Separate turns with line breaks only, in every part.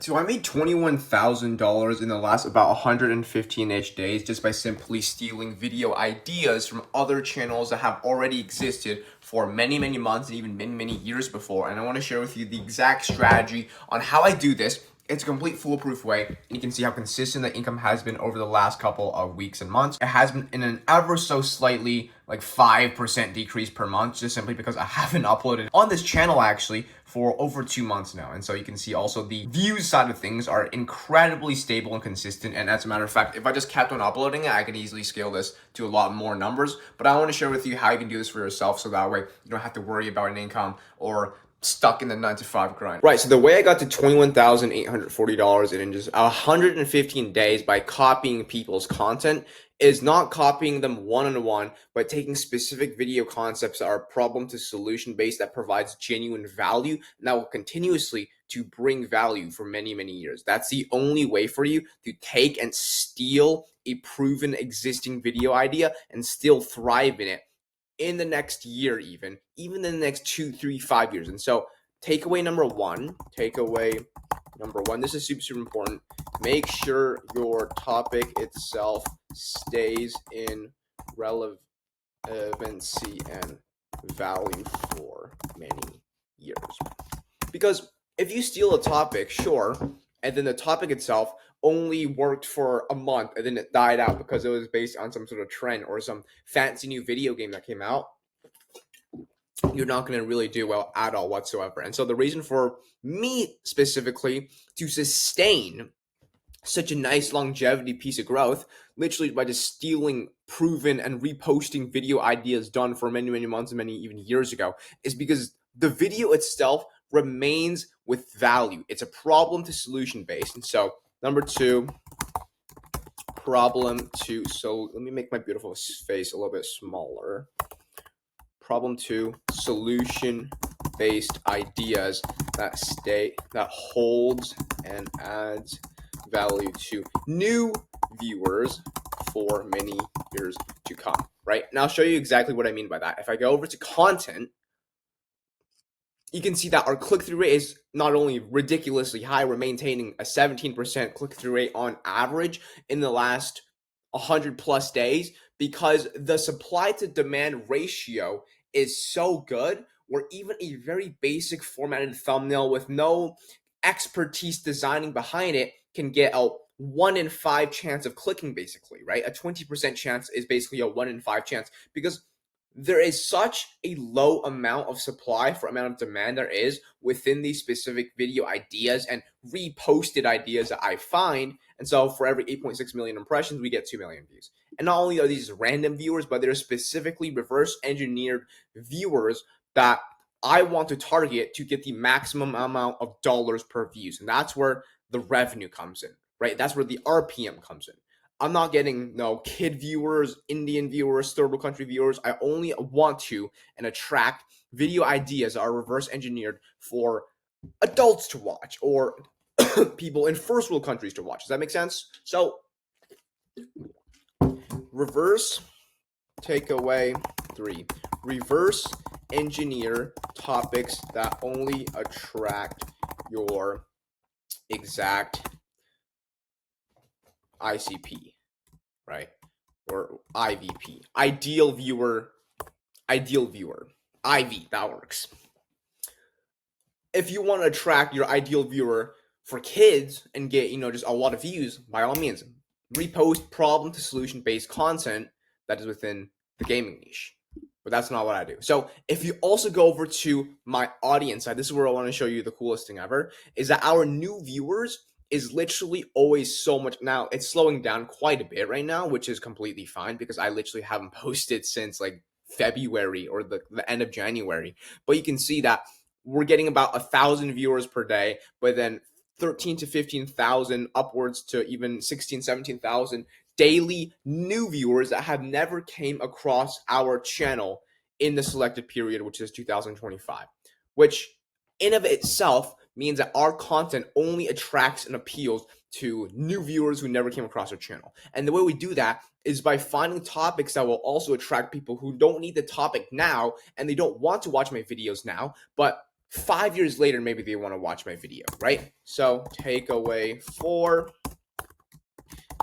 So I made $21,000 in the last about 115-ish days just by simply stealing video ideas from other channels that have already existed for many, many months and even many, many years before. And I want to share with you the exact strategy on how I do this. It's a complete foolproof way, and you can see how consistent the income has been over the last couple of weeks and months. It has been in an ever so slightly like 5% decrease per month, just simply because I haven't uploaded on this channel actually for over 2 months now. And so you can see also the views side of things are incredibly stable and consistent. And as a matter of fact, if I just kept on uploading it, I could easily scale this to a lot more numbers. But I want to share with you how you can do this for yourself, so that way you don't have to worry about an income or stuck in the 9 to 5 grind. Right, so the way I got to $21,840 in just 115 days by copying people's content is not copying them one-on-one, but taking specific video concepts that are problem to solution based, that provides genuine value, and that will continuously to bring value for many, many years. That's the only way for you to take and steal a proven existing video idea and still thrive in it in the next year, even in the next 2, 3, 5 years. And so takeaway number one, this is super important. Make sure your topic itself stays in relevancy and value for many years. Because if you steal a topic, sure, and then the topic itself only worked for a month and then it died out because it was based on some sort of trend or some fancy new video game that came out, you're not going to really do well at all whatsoever. And so the reason for me specifically to sustain such a nice longevity piece of growth, literally by just stealing proven and reposting video ideas done for many, many months and many even years ago, is because the video itself remains with value. It's a problem to solution based. And so number two, so let me make my beautiful face a little bit smaller. Problem two, solution based ideas that holds and adds value to new viewers for many years to come, right? And I'll show you exactly what I mean by that. If I go over to content, you can see that our click-through rate is not only ridiculously high, we're maintaining a 17% click-through rate on average in the last 100 plus days, because the supply to demand ratio is so good where even a very basic formatted thumbnail with no expertise designing behind it can get a 1 in 5 chance of clicking, basically, right? A 20% chance is basically a 1 in 5 chance, because there is such a low amount of supply for amount of demand there is within these specific video ideas and reposted ideas that I find. And so for every 8.6 million impressions, we get 2 million views. And not only are these random viewers, but they're specifically reverse engineered viewers that I want to target to get the maximum amount of dollars per views. And that's where the revenue comes in, right? That's where the RPM comes in. I'm not getting kid viewers, Indian viewers, third world country viewers. I only want to and attract video ideas that are reverse engineered for adults to watch or people in first world countries to watch. Does that make sense? So takeaway 3, reverse engineer topics that only attract your exact ICP, right? Or IVP, ideal viewer, IV, that works. If you want to attract your ideal viewer for kids and get, just a lot of views, by all means, repost problem to solution based content that is within the gaming niche. But that's not what I do. So if you also go over to my audience side, this is where I want to show you the coolest thing ever, is that our new viewers is literally always so much. Now it's slowing down quite a bit right now, which is completely fine because I literally haven't posted since like February or the end of January. But you can see that we're getting about 1,000 viewers per day, but then 13 to 15,000 upwards to even 16, 17,000 daily new viewers that have never came across our channel in the selected period, which is 2025, which in of itself means that our content only attracts and appeals to new viewers who never came across our channel. And the way we do that is by finding topics that will also attract people who don't need the topic now and they don't want to watch my videos now, but 5 years later, maybe they want to watch my video, right? So takeaway 4,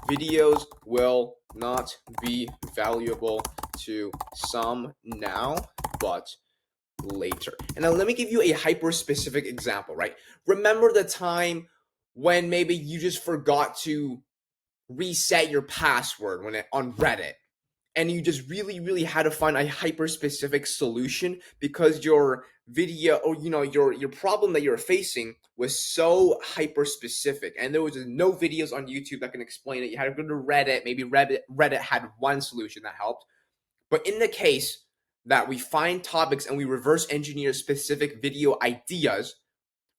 videos will not be valuable to some now, but later. And now let me give you a hyper specific example, right? Remember the time when maybe you just forgot to reset your password on Reddit, and you just really had to find a hyper specific solution because your video, or your problem that you're facing was so hyper specific, and there was just no videos on YouTube that can explain it. You had to go to Reddit. Maybe Reddit had one solution that helped. But in the case that we find topics and we reverse engineer specific video ideas,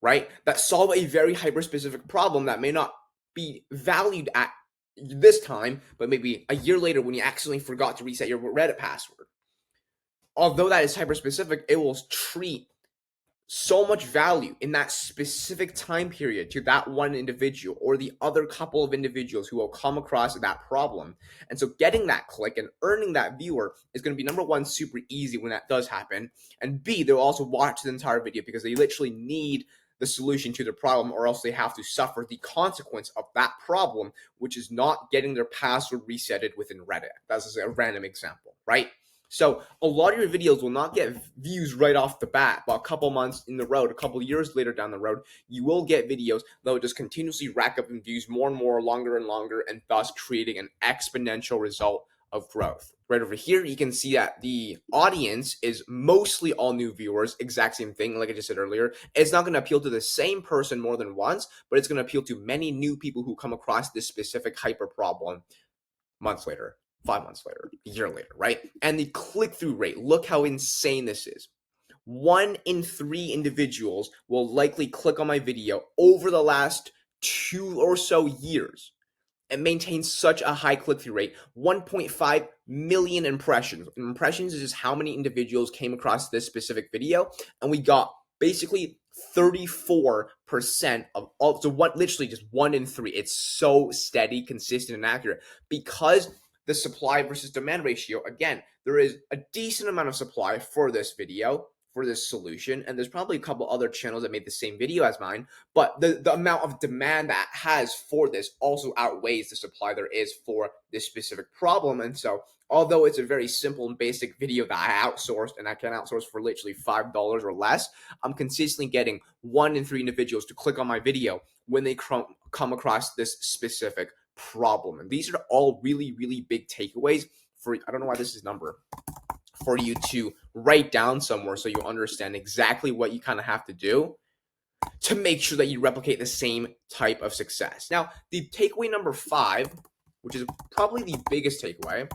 right, that solve a very hyper specific problem that may not be valued at this time, but maybe a year later when you accidentally forgot to reset your Reddit password. Although that is hyper specific, it will treat so much value in that specific time period to that one individual or the other couple of individuals who will come across that problem. And so getting that click and earning that viewer is going to be, number one, super easy when that does happen. And B, they'll also watch the entire video because they literally need the solution to the problem, or else they have to suffer the consequence of that problem, which is not getting their password resetted within Reddit. That's just a random example, right? So a lot of your videos will not get views right off the bat, but a couple months in the road, a couple years later down the road, you will get videos that will just continuously rack up in views more and more, longer and longer, and thus creating an exponential result of growth. Right over here, you can see that the audience is mostly all new viewers, exact same thing, like I just said earlier. It's not going to appeal to the same person more than once, but it's going to appeal to many new people who come across this specific hyper problem months later, 5 months later, a year later, right? And the click-through rate, look how insane this is. 1 in 3 individuals will likely click on my video over the last 2 or so years and maintain such a high click-through rate. 1.5 million impressions. Impressions is just how many individuals came across this specific video, and we got basically 34% of all. So what? Literally just 1 in 3. It's so steady, consistent, and accurate because the supply versus demand ratio. Again, there is a decent amount of supply for this video, for this solution, and there's probably a couple other channels that made the same video as mine, but the amount of demand that has for this also outweighs the supply there is for this specific problem. And so although it's a very simple and basic video that I outsourced, and I can outsource for literally $5 or less, I'm consistently getting 1 in 3 individuals to click on my video when they come across this specific problem. And these are all really big takeaways for, I don't know why this is number, for you to write down somewhere so you understand exactly what you kind of have to do to make sure that you replicate the same type of success. Now, the takeaway number 5, which is probably the biggest takeaway,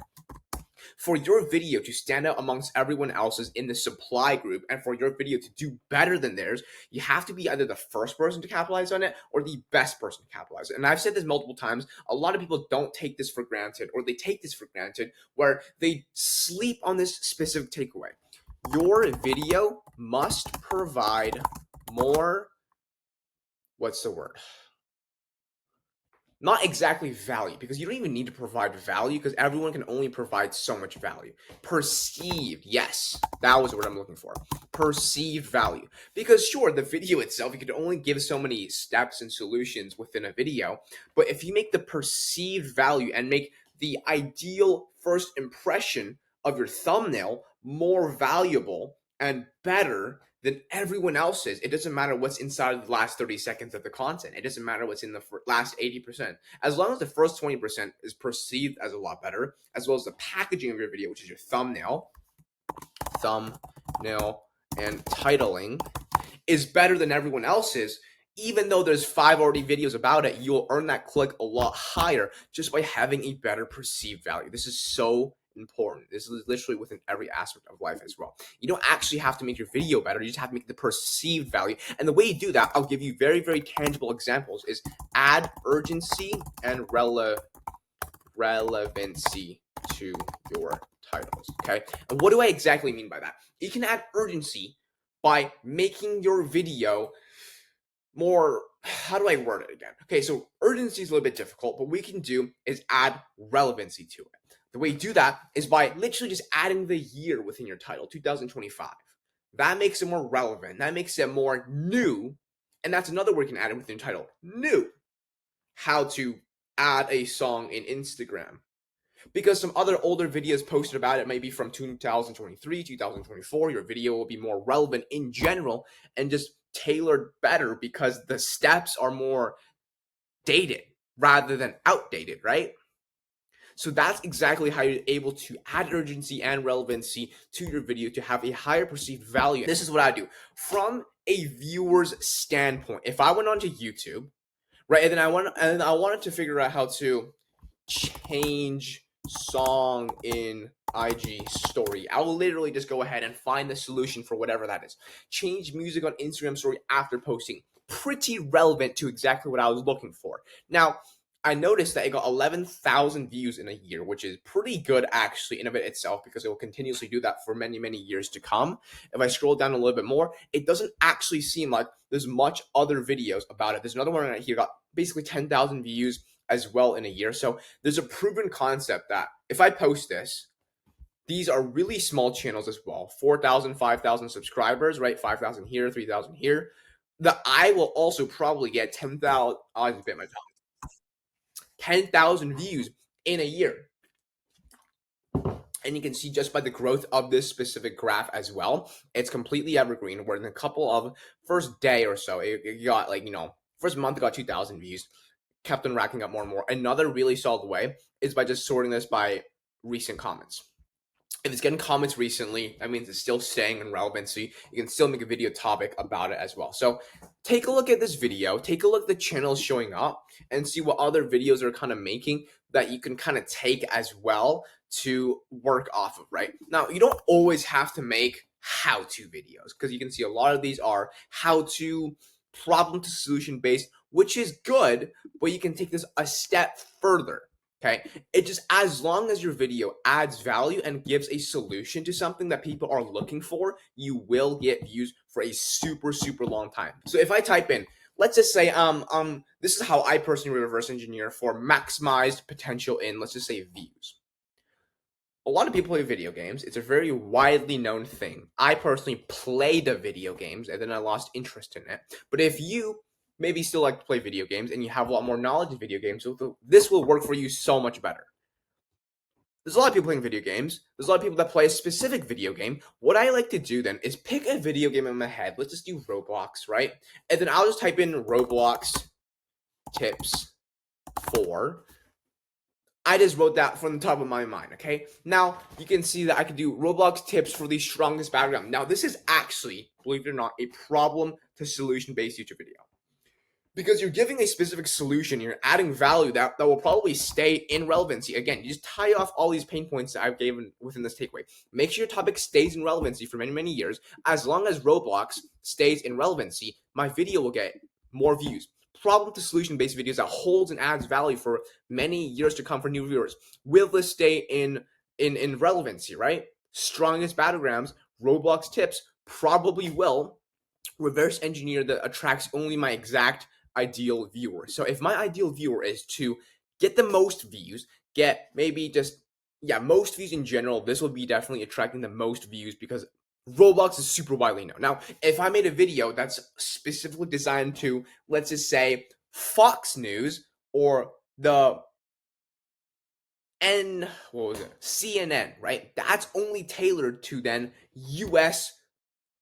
for your video to stand out amongst everyone else's in the supply group and for your video to do better than theirs, you have to be either the first person to capitalize on it or the best person to capitalize on it. And I've said this multiple times. A lot of people don't take this for granted, or they take this for granted where they sleep on this specific takeaway. Your video must provide more, what's the word? Not exactly value, because you don't even need to provide value because everyone can only provide so much value. Perceived, yes, that was what I'm looking for. Perceived value. Because sure, the video itself, you could only give so many steps and solutions within a video, but if you make the perceived value and make the ideal first impression of your thumbnail more valuable and better than everyone else's, it doesn't matter what's inside of the last 30 seconds of the content. It doesn't matter what's in the last 80%. As long as the first 20% is perceived as a lot better, as well as the packaging of your video, which is your thumbnail, and titling is better than everyone else's, even though there's 5 already videos about it, you'll earn that click a lot higher just by having a better perceived value. This is so important. This is literally within every aspect of life as well. You don't actually have to make your video better. You just have to make the perceived value. And the way you do that, I'll give you very tangible examples, is add urgency and relevancy to your titles, okay? And what do I exactly mean by that? You can add urgency by making your video more, how do I word it again? Okay, so urgency is a little bit difficult, but what we can do is add relevancy to it. The way you do that is by literally just adding the year within your title, 2025. That makes it more relevant. That makes it more new. And that's another word you can add it within the title. New. How to add a song in Instagram. Because some other older videos posted about it might be from 2023, 2024. Your video will be more relevant in general and just tailored better because the steps are more dated rather than outdated, right? So that's exactly how you're able to add urgency and relevancy to your video to have a higher perceived value. This is what I do from a viewer's standpoint. If I went onto YouTube, right, and then I wanted to figure out how to change song in IG story, I will literally just go ahead and find the solution for whatever that is. Change music on Instagram story after posting. Pretty relevant to exactly what I was looking for. Now, I noticed that it got 11,000 views in a year, which is pretty good actually in of it itself because it will continuously do that for many, many years to come. If I scroll down a little bit more, it doesn't actually seem like there's much other videos about it. There's another one right here got basically 10,000 views as well in a year. So there's a proven concept that if I post this, these are really small channels as well, 4,000, 5,000 subscribers, right? 5,000 here, 3,000 here. That I will also probably get 10,000. I just bit my tongue. 10,000 views in a year. And you can see just by the growth of this specific graph as well, it's completely evergreen. Where in a couple of first day or so, it got like, first month it got 2,000 views, kept on racking up more and more. Another really solid way is by just sorting this by recent comments. If it's getting comments recently, that means it's still staying in relevancy. You can still make a video topic about it as well. So take a look at this video, take a look at the channels showing up and see what other videos are kind of making that you can kind of take as well to work off of, right? Now, you don't always have to make how-to videos because you can see a lot of these are how-to, problem to solution based, which is good, but you can take this a step further. Okay, it just, as long as your video adds value and gives a solution to something that people are looking for, you will get views for a super, super long time. So if I type in, let's just say, this is how I personally reverse engineer for maximized potential in, let's just say, views. A lot of people play video games. It's a very widely known thing. I personally played video games and then I lost interest in it. But if you maybe still like to play video games and you have a lot more knowledge of video games, so this will work for you so much better. There's a lot of people playing video games. There's a lot of people that play a specific video game. What I like to do then is pick a video game in my head. Let's just do Roblox, right? And then I'll just type in Roblox tips for. I just wrote that from the top of my mind, okay? Now, you can see that I can do Roblox tips for the strongest battleground. Now, this is actually, believe it or not, a problem to solution-based YouTube video. Because you're giving a specific solution, you're adding value that will probably stay in relevancy. Again, you just tie off all these pain points that I've given within this takeaway. Make sure your topic stays in relevancy for many, many years. As long as Roblox stays in relevancy, my video will get more views. Problem to solution based videos that holds and adds value for many years to come for new viewers. Will this stay in relevancy, right? Strongest battlegrounds, Roblox tips probably will. Reverse engineer that attracts only my exact ideal viewer. So if my ideal viewer is to get the most views, get maybe just, most views in general, this will be definitely attracting the most views because Roblox is super widely known. Now, if I made a video that's specifically designed to, let's just say, Fox News or CNN, right? That's only tailored to then US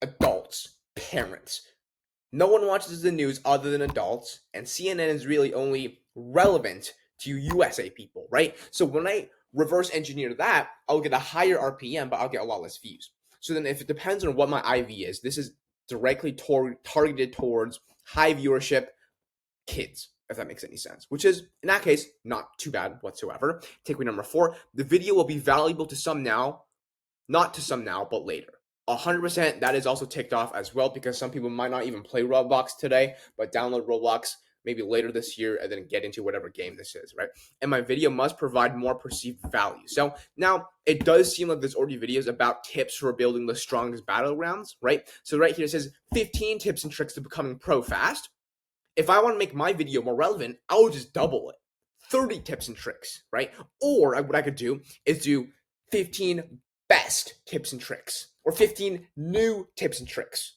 adults, parents. No one watches the news other than adults, and CNN is really only relevant to USA people, right? So when I reverse engineer that, I'll get a higher RPM, but I'll get a lot less views. So then if it depends on what my IV is, this is directly targeted towards high viewership kids, if that makes any sense, which is, in that case, not too bad whatsoever. Takeaway number 4, the video will be valuable to some now, not to some now, but later. 100% that is also ticked off as well because some people might not even play Roblox today, but download Roblox maybe later this year and then get into whatever game this is, right? And my video must provide more perceived value. So now it does seem like there's already videos about tips for building the strongest battlegrounds, right? So right here it says 15 tips and tricks to becoming pro fast. If I want to make my video more relevant, I will just double it. 30 tips and tricks, right? Or what I could do is do 15 best tips and tricks. or 15 new tips and tricks.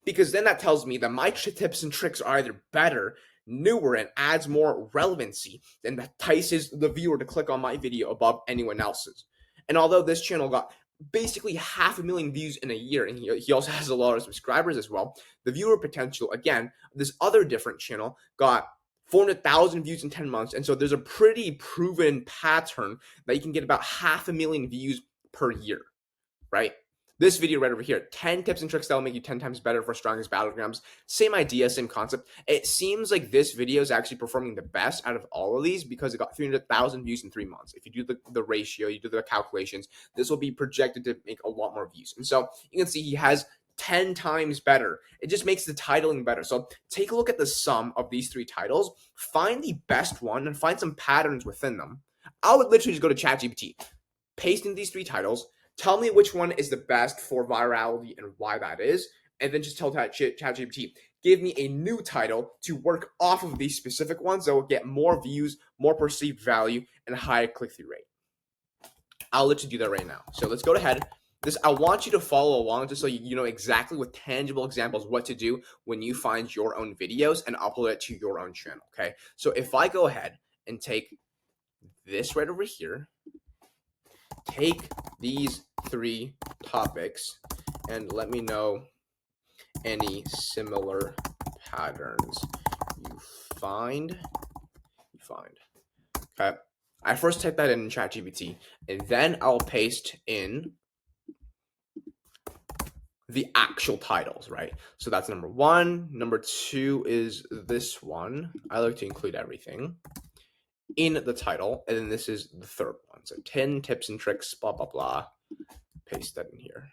Because then that tells me that my tips and tricks are either better, newer, and adds more relevancy than that entices the viewer to click on my video above anyone else's. And although this channel got basically 500,000 views in a year, and he also has a lot of subscribers as well, the viewer potential, again, this other different channel got 400,000 views in 10 months. And so there's a pretty proven pattern that you can get about 500,000 views per year, right? This video right over here, 10 tips and tricks that will make you 10 times better for strongest battlegrounds. Same idea, same concept. It seems like this video is actually performing the best out of all of these because it got 300,000 views in 3 months. If you do the ratio, you do the calculations, this will be projected to make a lot more views. And so you can see he has 10 times better. It just makes the titling better. So take a look at the sum of these 3 titles, find the best one, and find some patterns within them. I would literally just go to ChatGPT, paste in these 3 titles, tell me which one is the best for virality and why that is, and then just tell ChatGPT, give me a new title to work off of these specific ones that will get more views, more perceived value, and a higher click-through rate. I'll let you do that right now. So let's go ahead. I want you to follow along just so you know exactly with tangible examples what to do when you find your own videos and upload it to your own channel, okay? So if I go ahead and take this right over here, take these 3 topics and let me know any similar patterns you find. Okay. I first type that in ChatGPT, and then I'll paste in the actual titles, right? So that's number 1. Number 2 is this one. I like to include everything in the title, and then this is the 3rd one. So 10 tips and tricks, blah, blah, blah. Paste that in here.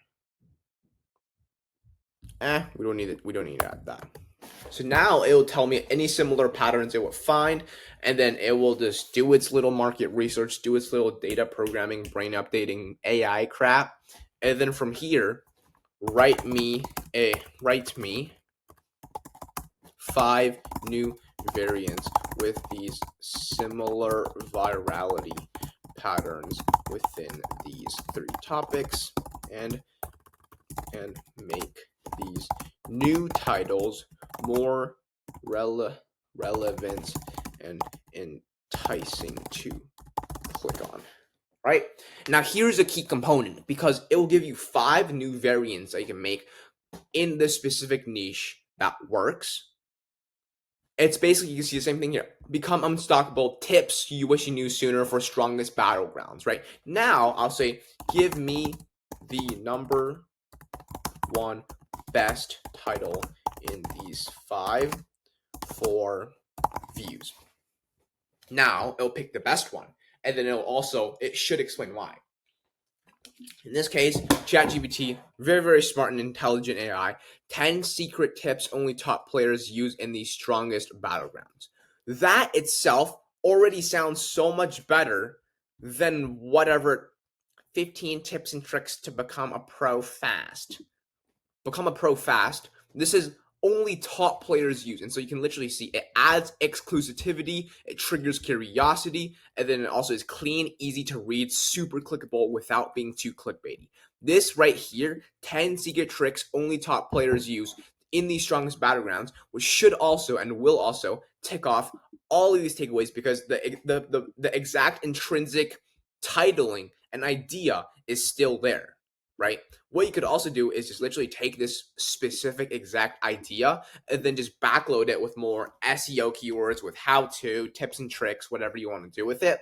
We don't need it. We don't need to add that. So now it will tell me any similar patterns it will find, and then it will just do its little market research, do its little data programming, brain updating, AI crap, and then from here, write me 5 new variants with these similar virality patterns within these 3 topics, and make these new titles more relevant and enticing to click on. Right? Now here's a key component, because it will give you 5 new variants that you can make in this specific niche that works. It's basically, you can see the same thing here. Become unstoppable, tips you wish you knew sooner for strongest battlegrounds, right? Now I'll say, give me the number 1 best title in these 5 for views. Now it'll pick the best one, and then it should explain why. In this case, ChatGPT, very, very smart and intelligent AI, 10 secret tips only top players use in the strongest battlegrounds. That itself already sounds so much better than whatever 15 tips and tricks to become a pro fast. Become a pro fast. This is only top players use, and so you can literally see it adds exclusivity, it triggers curiosity, and then it also is clean, easy to read, super clickable without being too clickbaity. This right here, 10 secret tricks only top players use in the strongest battlegrounds, which should also and will also tick off all of these takeaways, because the exact intrinsic titling and idea is still there, right? What you could also do is just literally take this specific exact idea and then just backload it with more SEO keywords, with how-to, tips and tricks, whatever you want to do with it,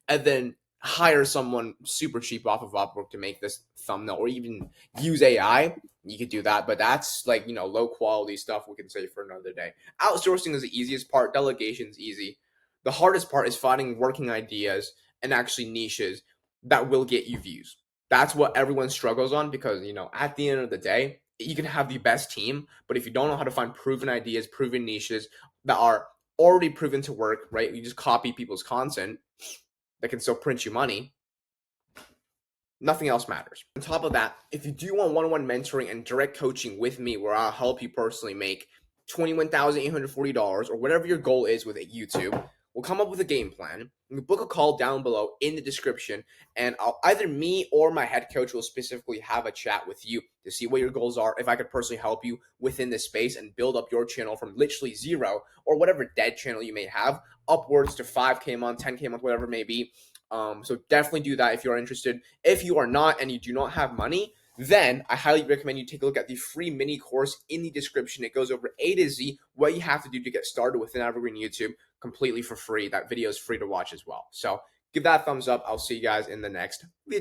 and then hire someone super cheap off of Upwork to make this thumbnail, or even use AI. You could do that, but that's like, low quality stuff we can save for another day. Outsourcing is the easiest part. Delegation is easy. The hardest part is finding working ideas and actually niches that will get you views. That's what everyone struggles on, because, at the end of the day, you can have the best team, but if you don't know how to find proven ideas, proven niches that are already proven to work, right? You just copy people's content that can still print you money. Nothing else matters. On top of that, if you do want one-on-one mentoring and direct coaching with me, where I'll help you personally make $21,840 or whatever your goal is with YouTube, We'll come up with a game plan. You book a call down below in the description, and either me or my head coach will specifically have a chat with you to see what your goals are, if I could personally help you within this space and build up your channel from literally zero or whatever dead channel you may have upwards to 5K a month, 10K a month, whatever it may be. So definitely do that if you are interested. If you are not and you do not have money, then I highly recommend you take a look at the free mini course in the description. It goes over A to Z what you have to do to get started within Evergreen YouTube completely for free. That video is free to watch as well. So give that a thumbs up. I'll see you guys in the next video.